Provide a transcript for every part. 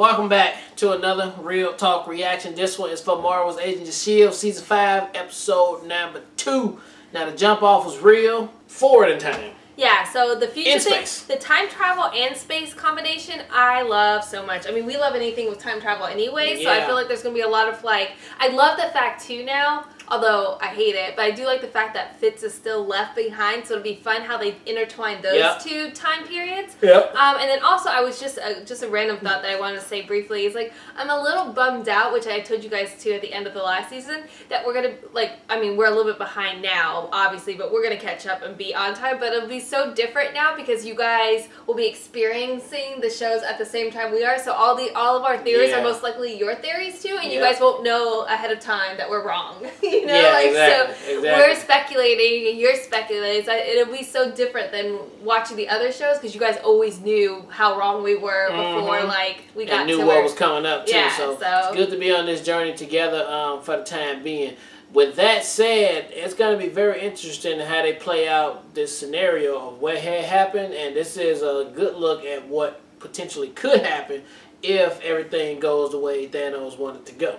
Welcome back to another Real Talk reaction. This one is for Marvel's Agents of S.H.I.E.L.D. Season 5, Episode number 2. Now the jump off was real forward in time. Yeah, so the future thing, space. the time travel and space combination, I love so much. I mean, we love anything with time travel anyway, so I feel like there's going to be a lot of, like, I love the fact, too, now, although I hate it, but I do like the fact that Fitz is still left behind, so it'll be fun how they intertwine those two time periods. And then also, I was just a random thought that I wanted to say briefly, is, like, I'm a little bummed out, which I told you guys, too, at the end of the last season, that we're going to, like, I mean, we're a little bit behind now, obviously, but we're going to catch up and be on time, but it'll be so different now because you guys will be experiencing the shows at the same time we are, so all of our theories are most likely your theories, too, and you guys won't know ahead of time that we're wrong. You know, so we're speculating and you're speculating. So it'll be so different than watching the other shows because you guys always knew how wrong we were before, like we got and knew to what was coming up too. Yeah, so it's good to be on this journey together for the time being. With that said, it's going to be very interesting how they play out this scenario of what had happened, and this is a good look at what potentially could happen if everything goes the way Thanos wanted to go.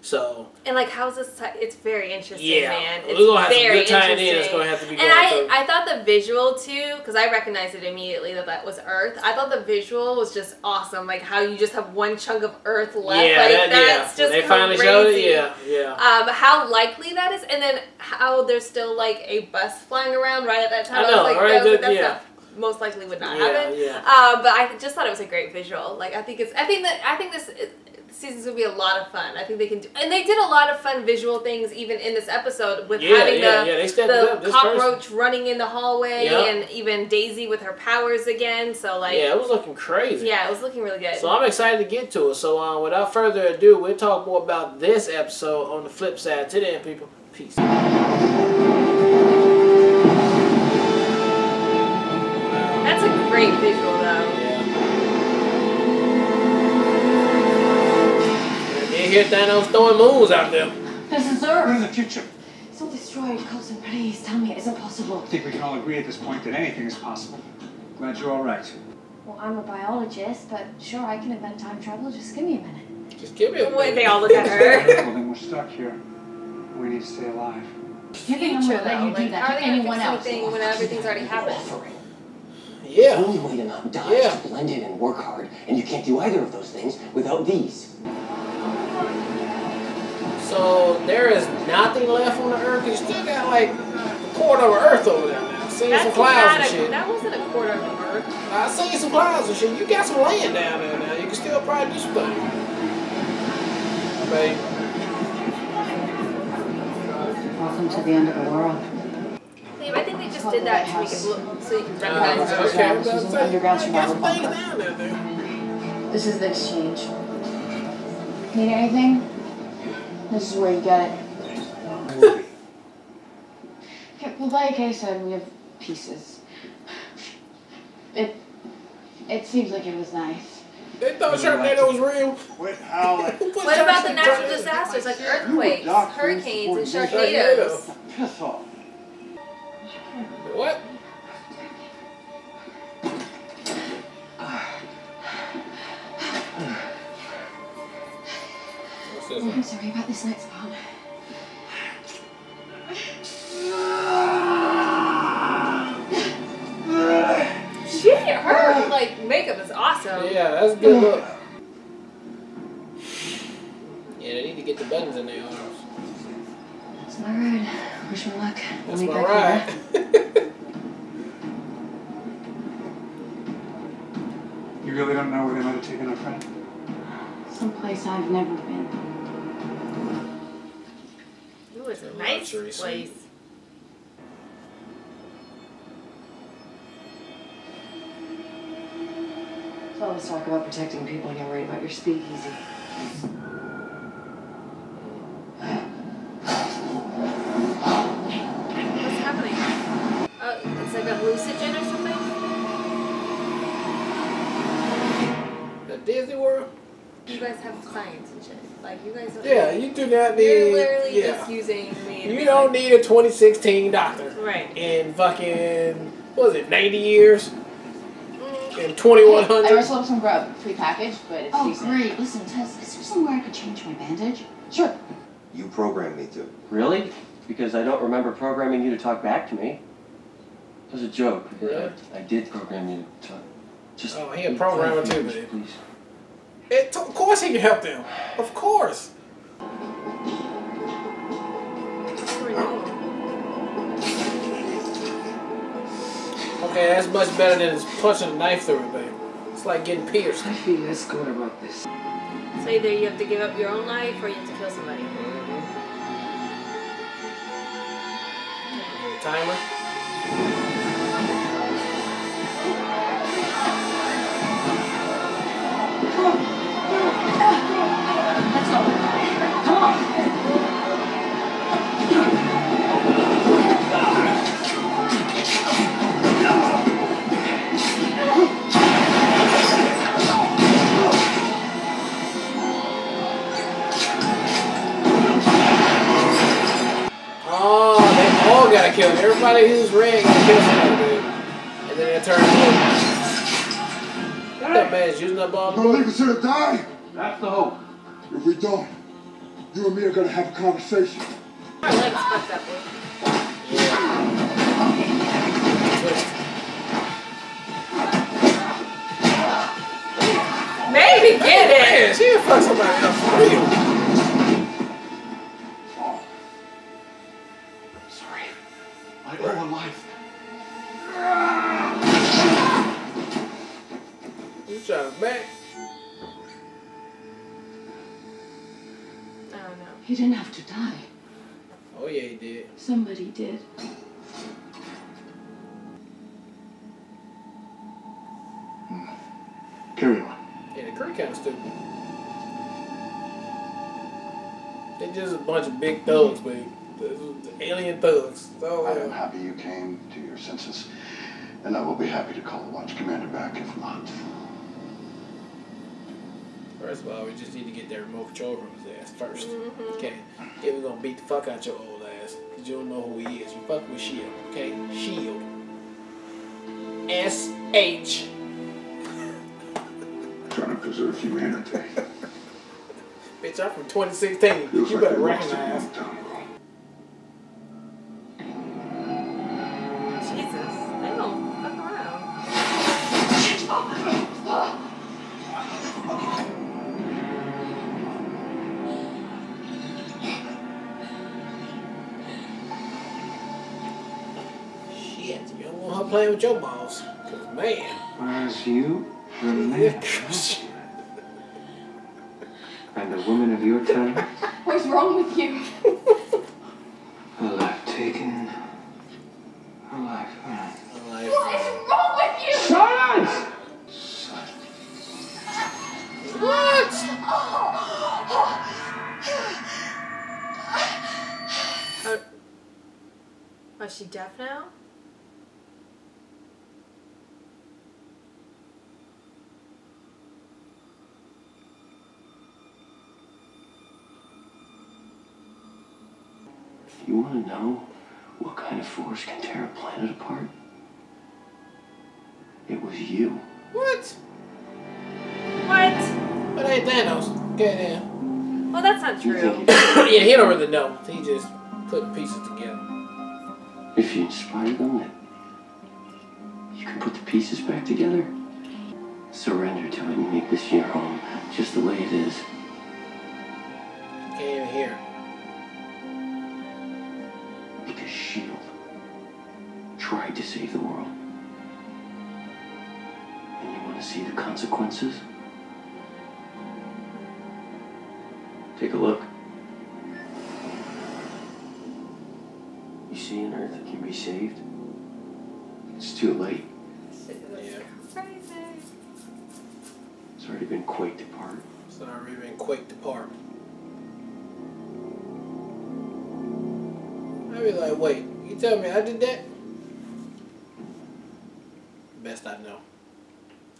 So and like how's this? It's very interesting, man. It's we're gonna have very some good time in. It's gonna have to be. And I thought the visual too, because I recognized it immediately that was Earth. I thought the visual was just awesome, like how you just have one chunk of Earth left. Yeah, like that's just they crazy. Finally showed it. Yeah. How likely that is, and then how there's still like a bus flying around right at that time. I know, that stuff most likely would not happen. But I just thought it was a great visual. Like I think this season's gonna be a lot of fun. I think they can do, and they did a lot of fun visual things even in this episode with having the cockroach running in the hallway and even Daisy with her powers again. So like it was looking crazy. Yeah, it was looking really good. So I'm excited to get to it. So without further ado, we'll talk more about this episode on the flip side. To then, people, peace. That's a great visual though. Hear Thanos throwing moons out there. This is Earth. We're in the future. It's all destroyed. Coulson, please tell me it isn't possible. I think we can all agree at this point that anything is possible. Glad you're all right. Well, I'm a biologist, but sure, I can invent time travel. Just give me a minute. Just give me a minute. They all look at her. Well, then we're stuck here. We need to stay alive. You think I'm gonna let you do that to anyone else? When everything's already happened. The only way to not die is to blend in and work hard, and you can't do either of those things without these. So there is nothing left on the Earth. You still got like a quarter of Earth over there now. Seeing some clouds and shit. That wasn't a quarter of the Earth. I seen some clouds and shit. You got some land down there now. You can still probably do some things. Babe. Welcome to the end of the world. I think they just did that to make it look so you can recognize it. Okay, underground survival bunker. down there. This is the exchange. Need anything? This is where you get it. Okay, well, like I said, we have pieces. It seems like it was nice. They thought Sharknado was real. Quit howling. What about the natural disasters like earthquakes, hurricanes, and Sharknadoes? Piss off. What? I'm sorry about this night's fun. Her like makeup is awesome. Yeah, that's a good look. Yeah, they need to get the buttons in their arms. That's my ride. Wish me luck. That's my ride. You really don't know where they might have taken our friend? Someplace I've never been. Ooh, it's a nice place. So always talk about protecting people and you're worried about your speakeasy. What's happening? It's like a hallucinogen or something? The Disney World? You guys have science and shit. Like, you guys don't... Yeah, you do not need... You're literally just using me. You don't need a 2016 doctor. Right. In fucking, what was it, 90 years? And 2100. I wrestled up some grub, free package, but it's decent. Great. Listen, Tess, is there somewhere I could change my bandage? Sure. You programmed me to. Really? Because I don't remember programming you to talk back to me. It was a joke. Really? I did program you to talk. Just. Oh, he a programmer too, baby. Please. Of course he can help them. Of course. Okay, that's much better than just punching a knife through it, baby. It's like getting pierced. I feel less good about this. So either you have to give up your own life or you have to kill somebody. Timer. Let's go. Come on. Oh, they all gotta kill him. Everybody who's red gotta kill somebody, dude. And then they turn blue. That man's using up all the Don't leave us here to die. That's the hope. If we don't, you and me are gonna have a conversation. My legs fucked up, boy. Maybe get it! Man, she done fuck somebody else for real. Sorry. I owe a life. You trying to back? I don't know. He didn't have to die. Oh yeah, he did. Somebody did. Carry on. Yeah, the crew kind of stupid. They're just a bunch of big thugs, baby. Alien thugs. So, I am happy you came to your senses, and I will be happy to call the watch commander back if not. First of all, we just need to get that remote control from his ass first. Okay? Yeah, we're gonna beat the fuck out your old ass. Because you don't know who he is. You fuck with S.H.I.E.L.D. Okay? S.H.I.E.L.D. S.H. Trying to preserve humanity. Bitch, I'm from 2016. Feels You like better we lost a recognize. long time ago. Jesus. They don't fuck around. Shit, you don't want her playing with your balls. Because, man. Whereas you, the man, and a woman of your time, What's wrong with you? a life taken, a life earned. Like, What is wrong with you? Silence! what? Oh, is she deaf now? You want to know what kind of force can tear a planet apart? It was you. What? What? But ain't Thanos. Okay, then. Well, that's not You true. think Yeah, he don't really know. He just putting pieces together. if you inspire them, that you can put the pieces back together? Surrender to it and make this your home, just the way it is. Can't even hear. Because S.H.I.E.L.D. tried to save the world. And you want to see the consequences? Take a look. You see an Earth that can be saved? It's too late. Yeah. Crazy. It's already been quaked apart. It's already been quaked apart. I'd be like, wait, you tell me I did that? Best I know.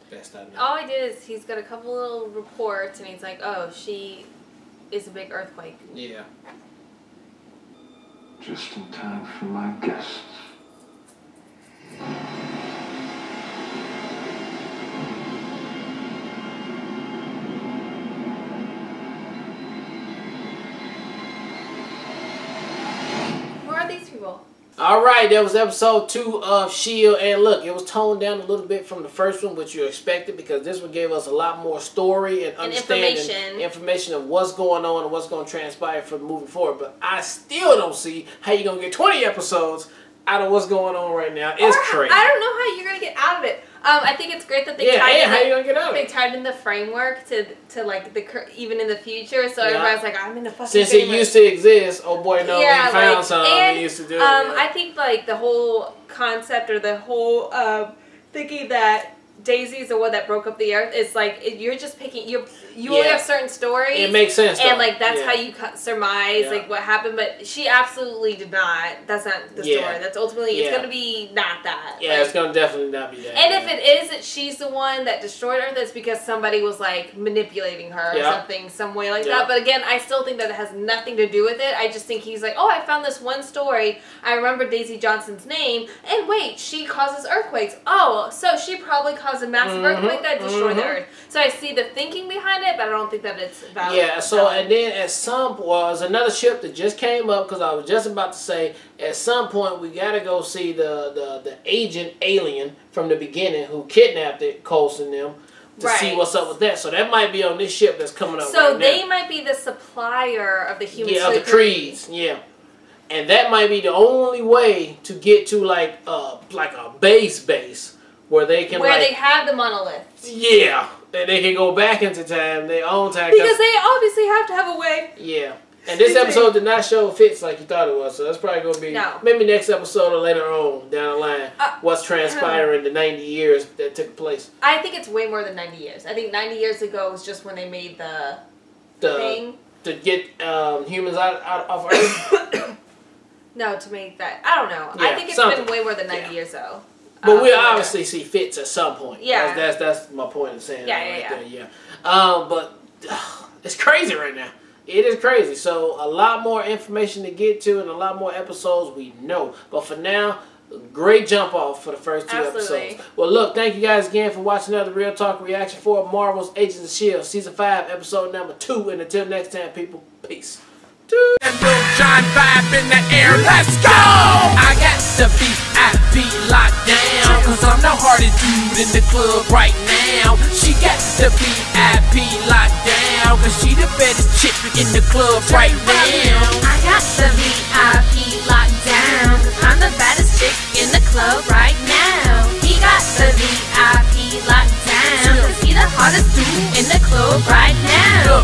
Best I know. All I did is he's got a couple little reports and he's like, oh, she is a big earthquake. Yeah. Just in time for my guests. approval. Alright, that was episode 2 of S.H.I.E.L.D. And look, it was toned down a little bit from the first one, which you expected, because this one gave us a lot more story and understanding information of what's going on and what's going to transpire from moving forward. But I still don't see how you're going to get 20 episodes out of what's going on right now. It's crazy. I don't know how you're going to get out of it. I think it's great that they tied in the framework to like even in the future, so everybody's like, I'm in the fucking since framework. It used to exist, oh boy, no, he found something and he used to do it. I think like the whole concept or the whole thinking that Daisy's the one that broke up the earth is like you're just picking you only have certain stories. It makes sense, and like that's how you surmise like what happened. But she absolutely did not. That's not the story. That's ultimately it's gonna be not that. Yeah, it's gonna definitely not be that. And if it is that she's the one that destroyed Earth, it's because somebody was like manipulating her or something, some way like that. But again, I still think that it has nothing to do with it. I just think he's like, oh, I found this one story. I remember Daisy Johnson's name, and wait, she causes earthquakes. Oh, so she probably caused a massive earthquake that destroyed the Earth. So I see the thinking behind it, but I don't think that it's valid. Yeah, so and then at some point, there's another ship that just came up, because I was just about to say, at some point we gotta go see the agent alien from the beginning who kidnapped it, Coulson them, to see what's up with that. So that might be on this ship that's coming up. So right they now. might be the supplier of the humans. Yeah, of the Creeds. Yeah. And that might be the only way to get to like a base where they can they have the monoliths. Yeah, and they can go back into time, their own time. Because they obviously have to have a way. Yeah. And this episode did not show Fitz like you thought it was, so that's probably going to be maybe next episode or later on down the line what's transpiring the 90 years that took place. I think it's way more than 90 years. I think 90 years ago was just when they made the thing. To get humans out of Earth? No, to make that. I don't know. Yeah, I think it's been way more than 90 years though. But we'll obviously see Fitz at some point. Yeah. That's my point of saying that right there. But it's crazy right now. It is crazy. So a lot more information to get to and a lot more episodes we know. But for now, great jump off for the first 2 episodes. Well, look, thank you guys again for watching another Real Talk reaction for Marvel's Agents of S.H.I.E.L.D. Season 5, episode number 2. And until next time, people, peace. And Lil Jon vibe in the air, let's go! I got the VIP locked down, cause I'm the hardest dude in the club right now. She got the VIP locked down, cause she the baddest chick in the club right now. I got the VIP locked down, cause I'm the baddest chick in the club right now. He got the VIP locked down, cause he the hottest dude in the club right now.